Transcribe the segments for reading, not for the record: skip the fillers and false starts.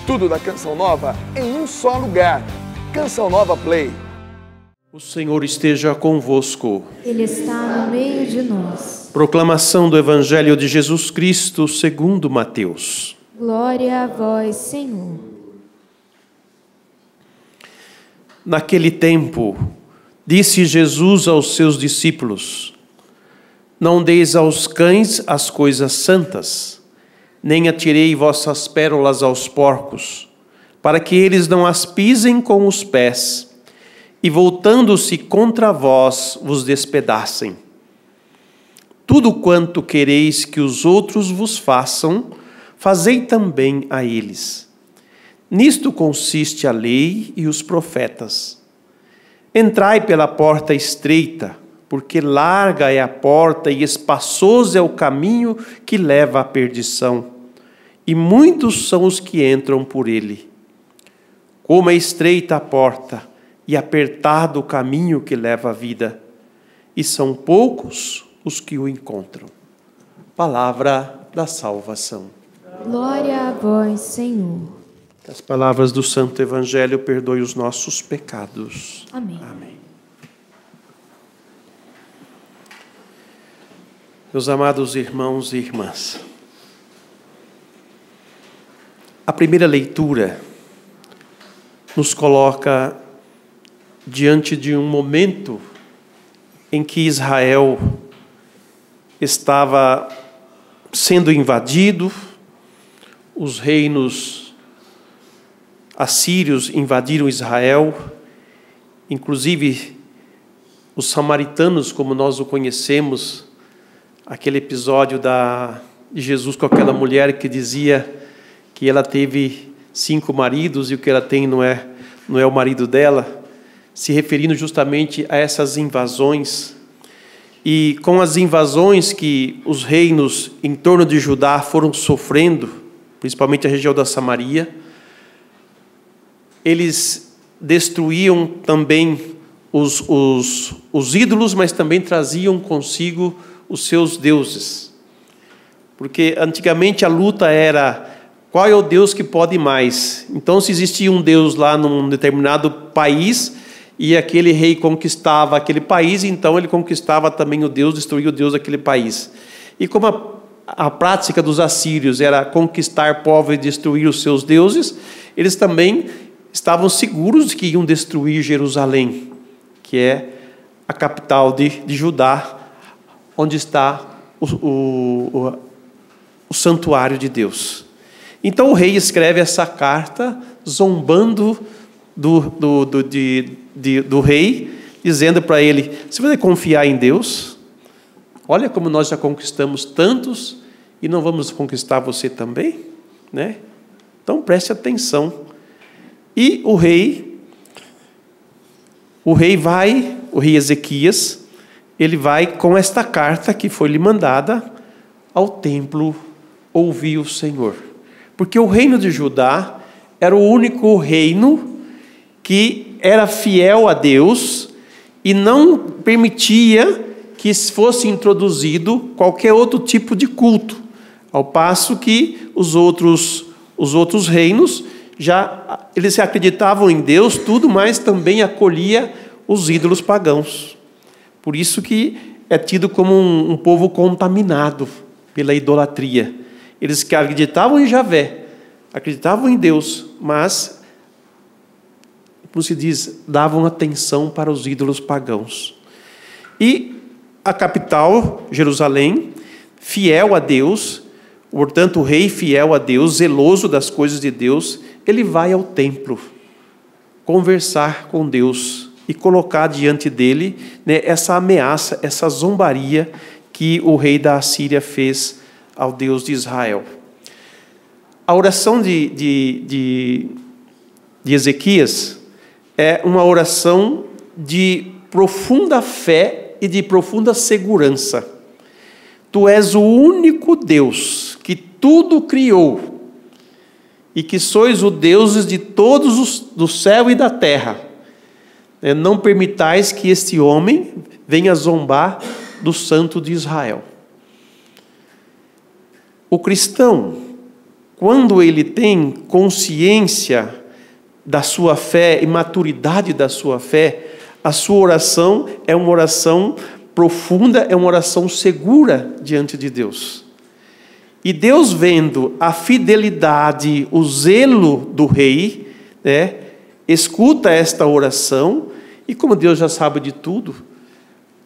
Tudo da Canção Nova em um só lugar. Canção Nova Play. O Senhor esteja convosco. Ele está no meio de nós. Proclamação do Evangelho de Jesus Cristo segundo Mateus. Glória a vós, Senhor. Naquele tempo, disse Jesus aos seus discípulos: Não deis aos cães as coisas santas, nem atirei vossas pérolas aos porcos, para que eles não as pisem com os pés, e voltando-se contra vós, vos despedacem. Tudo quanto quereis que os outros vos façam, fazei também a eles. Nisto consiste a lei e os profetas. Entrai pela porta estreita, porque larga é a porta e espaçoso é o caminho que leva à perdição, e muitos são os que entram por ele. Como é estreita a porta e apertado o caminho que leva à vida, e são poucos os que o encontram. Palavra da salvação. Glória a vós, Senhor. Que as palavras do Santo Evangelho perdoem os nossos pecados. Amém. Amém. Meus amados irmãos e irmãs, a primeira leitura nos coloca diante de um momento em que Israel estava sendo invadido, os reinos assírios invadiram Israel, inclusive os samaritanos, como nós o conhecemos, aquele episódio de Jesus com aquela mulher que dizia que ela teve 5 maridos e o que ela tem não é o marido dela, se referindo justamente a essas invasões. E com as invasões que os reinos em torno de Judá foram sofrendo, principalmente a região da Samaria, eles destruíam também os ídolos, mas também traziam consigo os seus deuses. Porque antigamente a luta era: qual é o Deus que pode mais? Então, se existia um Deus lá num determinado país e aquele rei conquistava aquele país, então ele conquistava também o Deus, destruía o Deus daquele país. E como a prática dos assírios era conquistar povos e destruir os seus deuses, eles também estavam seguros de que iam destruir Jerusalém, que é a capital de Judá, onde está o santuário de Deus. Então o rei escreve essa carta zombando do rei, dizendo para ele: você vai confiar em Deus? Olha como nós já conquistamos tantos e não vamos conquistar você também, né? Então preste atenção. E o rei Ezequias, ele vai com esta carta que foi lhe mandada ao templo ouvir o Senhor. Porque o reino de Judá era o único reino que era fiel a Deus e não permitia que fosse introduzido qualquer outro tipo de culto, ao passo que os outros reinos eles acreditavam em Deus, tudo, mas também acolhia os ídolos pagãos. Por isso que é tido como um povo contaminado pela idolatria. Eles que acreditavam em Javé, acreditavam em Deus, mas, como se diz, davam atenção para os ídolos pagãos. E a capital, Jerusalém, fiel a Deus, portanto o rei fiel a Deus, zeloso das coisas de Deus, ele vai ao templo conversar com Deus e colocar diante dele, né, essa ameaça, essa zombaria que o rei da Assíria fez ao Deus de Israel. A oração de Ezequias é uma oração de profunda fé e de profunda segurança. Tu és o único Deus que tudo criou e que sois o Deus de todos do céu e da terra. Não permitais que este homem venha zombar do Santo de Israel. O cristão quando ele tem consciência da sua fé e maturidade da sua fé, a sua oração é uma oração profunda, é uma oração segura diante de Deus. E Deus, vendo a fidelidade, o zelo do rei, né, escuta esta oração, e como Deus já sabe de tudo,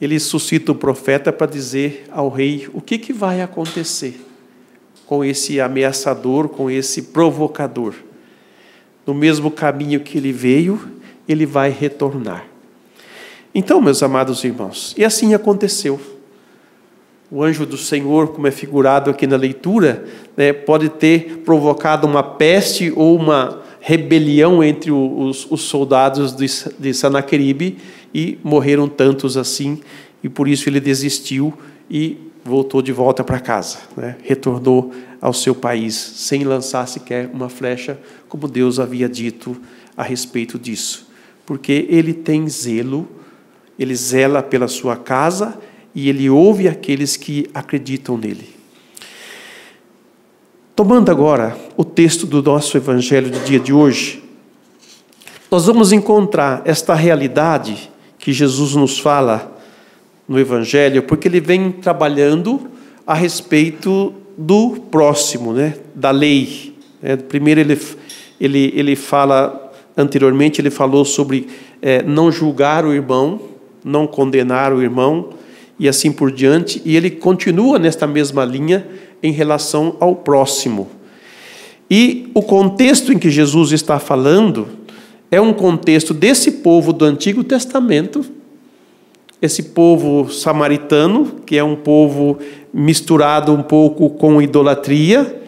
ele suscita o profeta para dizer ao rei o que vai acontecer com esse ameaçador, com esse provocador. No mesmo caminho que ele veio, ele vai retornar. Então, meus amados irmãos, e assim aconteceu. O anjo do Senhor, como é figurado aqui na leitura, né, pode ter provocado uma peste ou uma rebelião entre os soldados de Sanaqueribe, e morreram tantos assim, e por isso ele desistiu e voltou de volta para casa, né? Retornou ao seu país, sem lançar sequer uma flecha, como Deus havia dito a respeito disso. Porque ele tem zelo, ele zela pela sua casa, e ele ouve aqueles que acreditam nele. Tomando agora o texto do nosso evangelho do dia de hoje, nós vamos encontrar esta realidade que Jesus nos fala no evangelho, porque ele vem trabalhando a respeito do próximo, né, da lei. Primeiro ele fala, anteriormente ele falou sobre não julgar o irmão, não condenar o irmão, e assim por diante, e ele continua nesta mesma linha em relação ao próximo. E o contexto em que Jesus está falando é um contexto desse povo do Antigo Testamento, esse povo samaritano, que é um povo misturado um pouco com idolatria,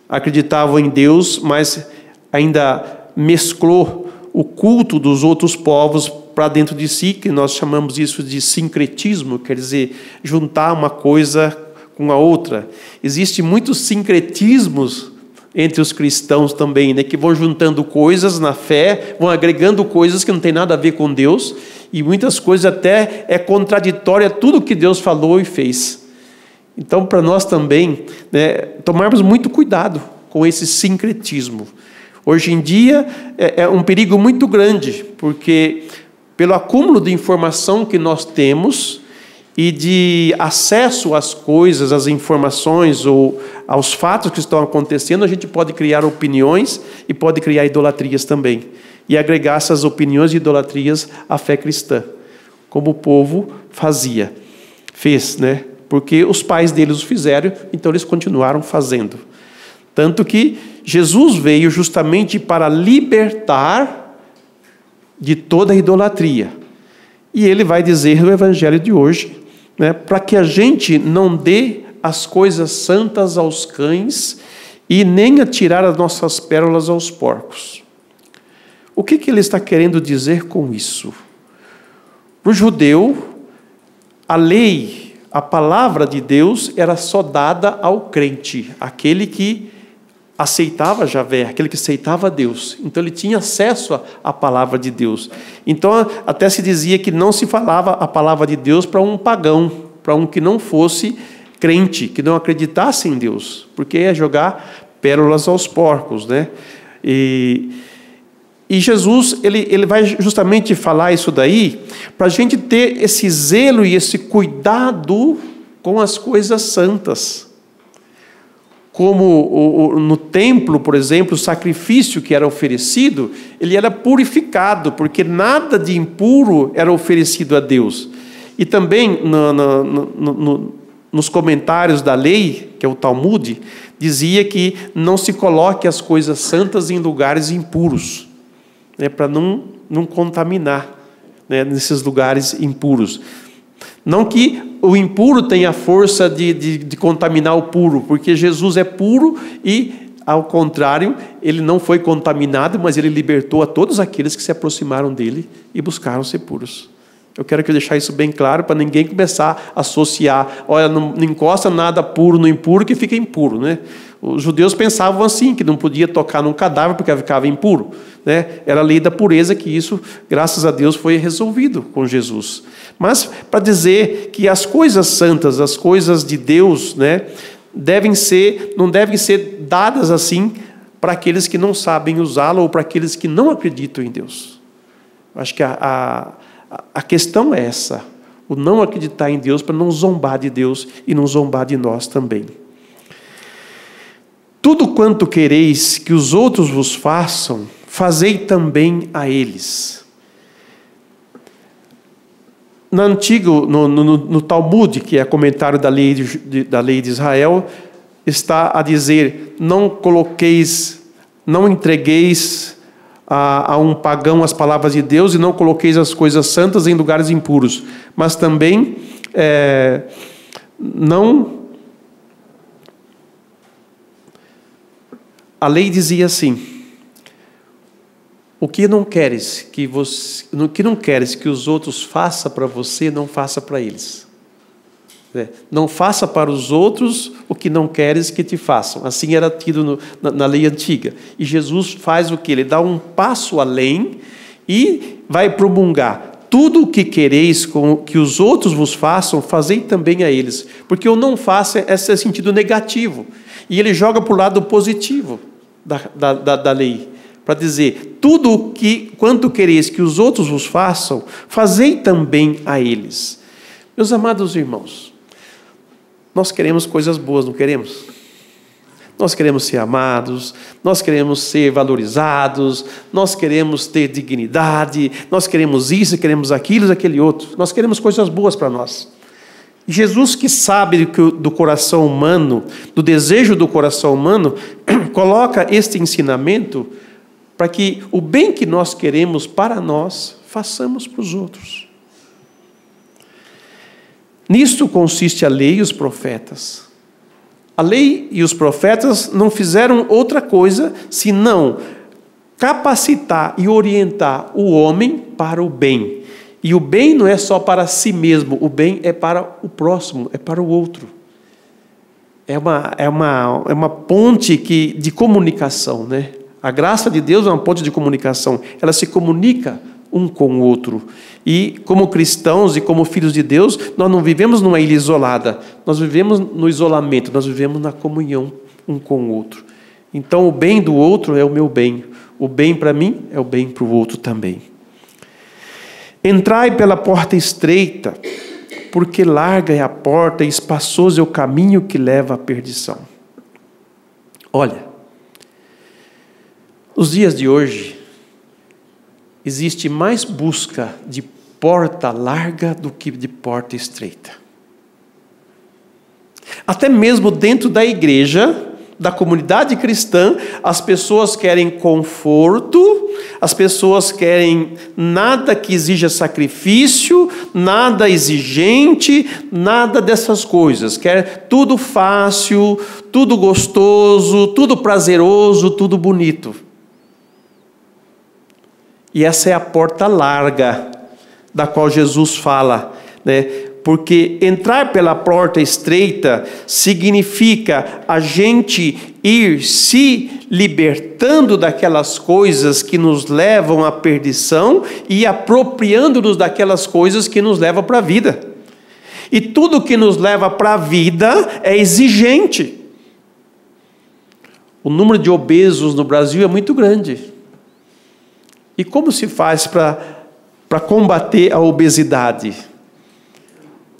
acreditavam em Deus, mas ainda mesclou o culto dos outros povos para dentro de si, que nós chamamos isso de sincretismo, quer dizer, juntar uma coisa com a outra. Existem muitos sincretismos entre os cristãos também, né, que vão juntando coisas na fé, vão agregando coisas que não tem nada a ver com Deus, e muitas coisas até é contraditória a tudo que Deus falou e fez. Então, para nós também, né, tomarmos muito cuidado com esse sincretismo. Hoje em dia é um perigo muito grande, porque pelo acúmulo de informação que nós temos e de acesso às coisas, às informações ou aos fatos que estão acontecendo, a gente pode criar opiniões e pode criar idolatrias também. E agregar essas opiniões e idolatrias à fé cristã, como o povo fez, né? Porque os pais deles o fizeram, então eles continuaram fazendo. Tanto que Jesus veio justamente para libertar de toda a idolatria. E ele vai dizer no evangelho de hoje, né, para que a gente não dê as coisas santas aos cães e nem atirar as nossas pérolas aos porcos. O que ele está querendo dizer com isso? Para o judeu, a lei, a palavra de Deus era só dada ao crente, aquele que aceitava Javé, aquele que aceitava Deus. Então ele tinha acesso à palavra de Deus. Então até se dizia que não se falava a palavra de Deus para um pagão, para um que não fosse crente, que não acreditasse em Deus, porque ia jogar pérolas aos porcos, né? E Jesus, ele vai justamente falar isso daí, para a gente ter esse zelo e esse cuidado com as coisas santas. Como no templo, por exemplo, o sacrifício que era oferecido, ele era purificado, porque nada de impuro era oferecido a Deus. E também nos comentários da lei, que é o Talmud, dizia que não se coloque as coisas santas em lugares impuros, né, para não contaminar, né, nesses lugares impuros. Não que o impuro tenha a força de contaminar o puro, porque Jesus é puro e, ao contrário, ele não foi contaminado, mas ele libertou a todos aqueles que se aproximaram dele e buscaram ser puros. Eu quero deixar isso bem claro para ninguém começar a associar, olha, não encosta nada puro no impuro que fica impuro, né? Os judeus pensavam assim, que não podia tocar num cadáver porque ficava impuro, né? Era a lei da pureza, que isso, graças a Deus, foi resolvido com Jesus. Mas para dizer que as coisas santas, as coisas de Deus, né, não devem ser dadas assim para aqueles que não sabem usá-la ou para aqueles que não acreditam em Deus. Acho que a questão é essa, o não acreditar em Deus para não zombar de Deus e não zombar de nós também. Tudo quanto quereis que os outros vos façam, fazei também a eles. No Talmud, que é comentário da lei de Israel, está a dizer: não entregueis a um pagão as palavras de Deus e não coloqueis as coisas santas em lugares impuros. Mas também a lei dizia assim: o que não queres que os outros façam para você, não faça para eles. Não faça para os outros o que não queres que te façam. Assim era tido na lei antiga. E Jesus faz o quê? Ele dá um passo além e vai promulgar: tudo o que quereis que os outros vos façam, fazei também a eles. Porque o não faça é sentido negativo. E ele joga para o lado positivo da lei, para dizer: tudo quanto quereis que os outros vos façam, fazei também a eles. Meus amados irmãos, nós queremos coisas boas, não queremos? Nós queremos ser amados, nós queremos ser valorizados, nós queremos ter dignidade, nós queremos isso, queremos aquilo, aquele outro. Nós queremos coisas boas para nós. Jesus, que sabe do coração humano, do desejo do coração humano, coloca este ensinamento para que o bem que nós queremos para nós, façamos para os outros. Nisto consiste a lei e os profetas. A lei e os profetas não fizeram outra coisa senão capacitar e orientar o homem para o bem. E o bem não é só para si mesmo, o bem é para o próximo, é para o outro. É uma ponte de comunicação, né? A graça de Deus é uma ponte de comunicação. Ela se comunica um com o outro. E como cristãos e como filhos de Deus, nós não vivemos numa ilha isolada. Nós vivemos no isolamento, nós vivemos na comunhão um com o outro. Então o bem do outro é o meu bem. O bem para mim é o bem para o outro também. Entrai pela porta estreita, porque larga é a porta e espaçoso é o caminho que leva à perdição. Olha, nos dias de hoje, existe mais busca de porta larga do que de porta estreita. Até mesmo dentro da igreja, da comunidade cristã, as pessoas querem conforto, as pessoas querem nada que exija sacrifício, nada exigente, nada dessas coisas. Quer tudo fácil, tudo gostoso, tudo prazeroso, tudo bonito. E essa é a porta larga da qual Jesus fala, né? Porque entrar pela porta estreita significa a gente ir se libertando daquelas coisas que nos levam à perdição e apropriando-nos daquelas coisas que nos levam para a vida. E tudo que nos leva para a vida é exigente. O número de obesos no Brasil é muito grande. E como se faz para combater a obesidade?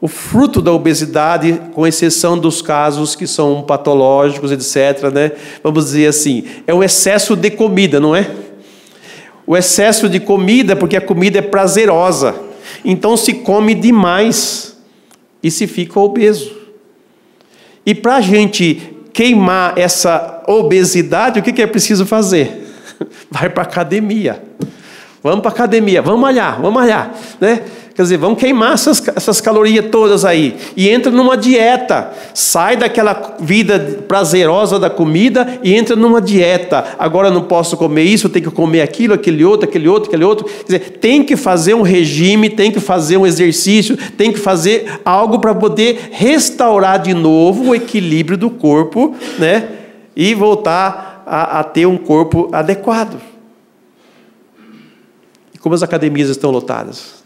O fruto da obesidade, com exceção dos casos que são patológicos, etc., né? Vamos dizer assim, é o excesso de comida, não é? O excesso de comida, porque a comida é prazerosa. Então se come demais e se fica obeso. E para a gente queimar essa obesidade, o que é preciso fazer? Vai para a academia. Vamos para a academia, vamos malhar, né? Quer dizer, vamos queimar essas calorias todas aí. E entra numa dieta. Sai daquela vida prazerosa da comida e entra numa dieta. Agora eu não posso comer isso, eu tenho que comer aquilo, aquele outro. Quer dizer, tem que fazer um regime, tem que fazer um exercício, tem que fazer algo para poder restaurar de novo o equilíbrio do corpo, né? E voltar a ter um corpo adequado. E como as academias estão lotadas?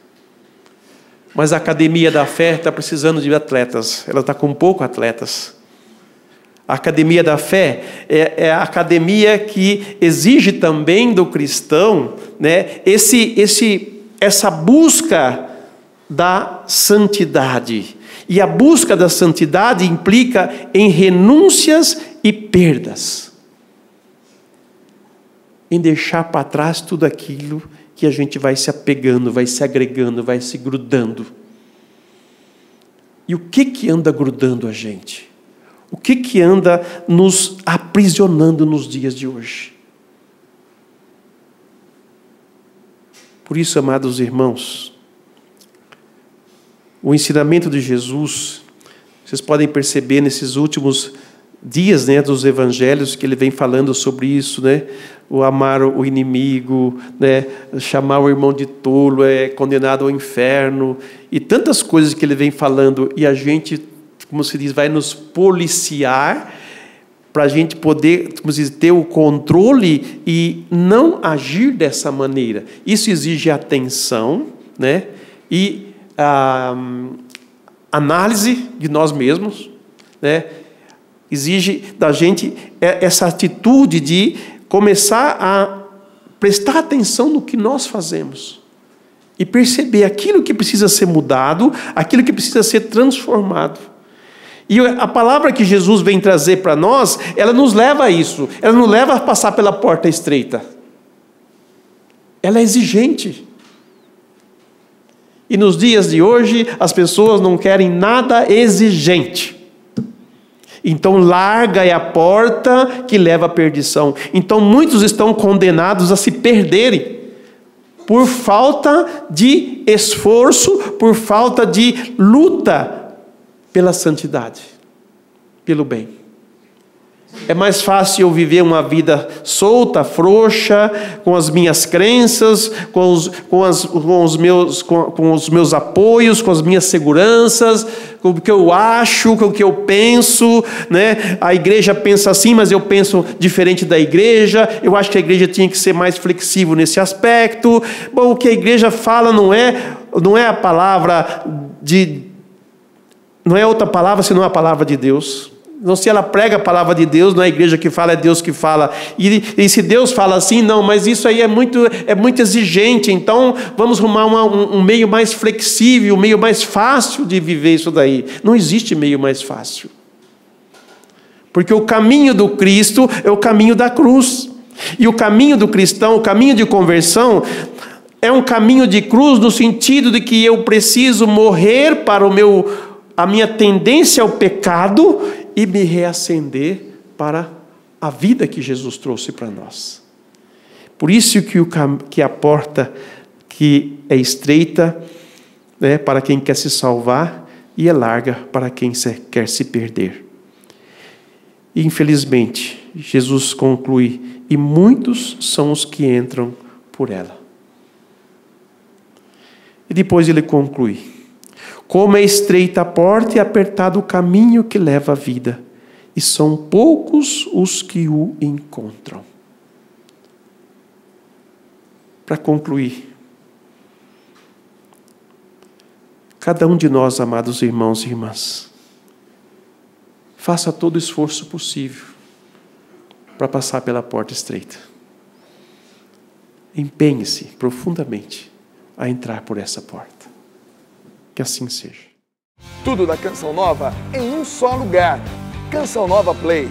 Mas a academia da fé está precisando de atletas. Ela está com poucos atletas. A academia da fé é a academia que exige também do cristão, né, essa busca da santidade. E a busca da santidade implica em renúncias e perdas. Em deixar para trás tudo aquilo que a gente vai se apegando, vai se agregando, vai se grudando. E o que anda grudando a gente? O que anda nos aprisionando nos dias de hoje? Por isso, amados irmãos, o ensinamento de Jesus, vocês podem perceber nesses últimos dias, né, dos evangelhos, que ele vem falando sobre isso, né? O amar o inimigo, né? Chamar o irmão de tolo, é condenado ao inferno, e tantas coisas que ele vem falando, e a gente, como se diz, vai nos policiar para a gente poder, como se diz, ter o controle e não agir dessa maneira. Isso exige atenção, né? E análise de nós mesmos, né? Exige da gente essa atitude de começar a prestar atenção no que nós fazemos e perceber aquilo que precisa ser mudado, aquilo que precisa ser transformado. E a palavra que Jesus vem trazer para nós, ela nos leva a isso, ela nos leva a passar pela porta estreita. Ela é exigente. E nos dias de hoje, as pessoas não querem nada exigente. Então, larga é a porta que leva à perdição. Então, muitos estão condenados a se perderem por falta de esforço, por falta de luta pela santidade, pelo bem. É mais fácil eu viver uma vida solta, frouxa, com as minhas crenças, com os meus apoios, com as minhas seguranças, com o que eu acho, com o que eu penso, né? A igreja pensa assim, mas eu penso diferente da igreja. Eu acho que a igreja tinha que ser mais flexível nesse aspecto. Bom, o que a igreja fala não é a palavra não é outra palavra senão a palavra de Deus. Não, se ela prega a palavra de Deus, não é a igreja que fala, é Deus que fala. E se Deus fala assim, não, mas isso aí é muito exigente, então vamos arrumar um meio mais flexível, um meio mais fácil de viver isso daí. Não existe meio mais fácil. Porque o caminho do Cristo é o caminho da cruz. E o caminho do cristão, o caminho de conversão, é um caminho de cruz no sentido de que eu preciso morrer para a minha tendência ao pecado e me reacender para a vida que Jesus trouxe para nós. Por isso que a porta que é estreita, né, para quem quer se salvar, e é larga para quem quer se perder. E, infelizmente, Jesus conclui, e muitos são os que entram por ela. E depois ele conclui, como é estreita a porta e apertado o caminho que leva à vida, e são poucos os que o encontram. Para concluir, cada um de nós, amados irmãos e irmãs, faça todo o esforço possível para passar pela porta estreita. Empenhe-se profundamente a entrar por essa porta. Que assim seja. Tudo da Canção Nova em um só lugar. Canção Nova Play.